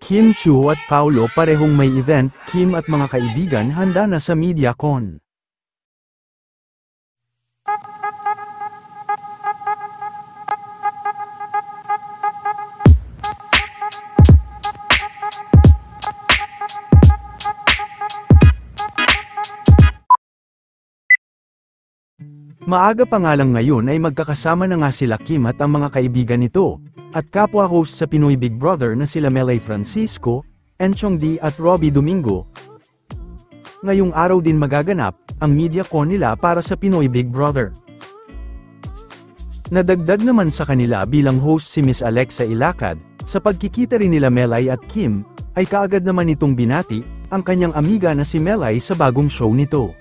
Kim Chiu at Paolo parehong may event. Kim at mga kaibigan handa na sa MediaCon. Maaga pa nga lang ngayon ay magkakasama na nga sila Kim at ang mga kaibigan nito, at kapwa-host sa Pinoy Big Brother na sila Melay Francisco, Enchong D at Robbie Domingo. Ngayong araw din magaganap ang MediaCon nila para sa Pinoy Big Brother. Nadagdag naman sa kanila bilang host si Miss Alexa Ilacad. Sa pagkikita rin nila Melay at Kim, ay kaagad naman itong binati ang kanyang amiga na si Melay sa bagong show nito.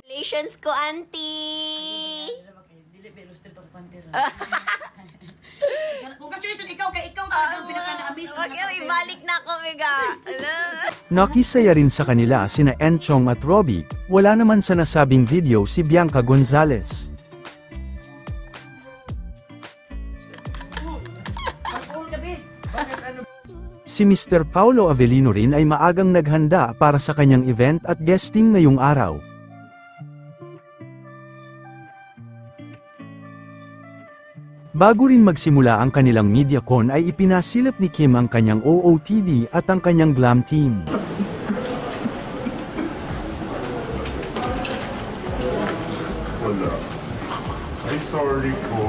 Congratulations ko, auntie! Congratulations, ikaw talagang pinaka-na-amaze. Ibalik na ako, Mega. Nakisaya rin sa kanila sina Enchong at Robbie. Wala naman sa nasabing video si Bianca Gonzalez. Si Mr. Paolo Avellino rin ay maagang naghanda para sa kanyang event at guesting ngayong araw. Bago rin magsimula ang kanilang MediaCon ay ipinasilip ni Kim ang kanyang OOTD at ang kanyang glam team. Wala. Ay, sorry po.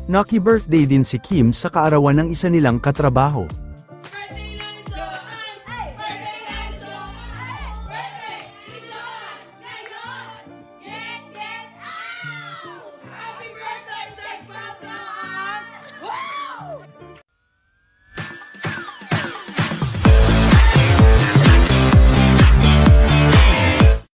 Naki-birthday din si Kim sa kaarawan ng isa nilang katrabaho.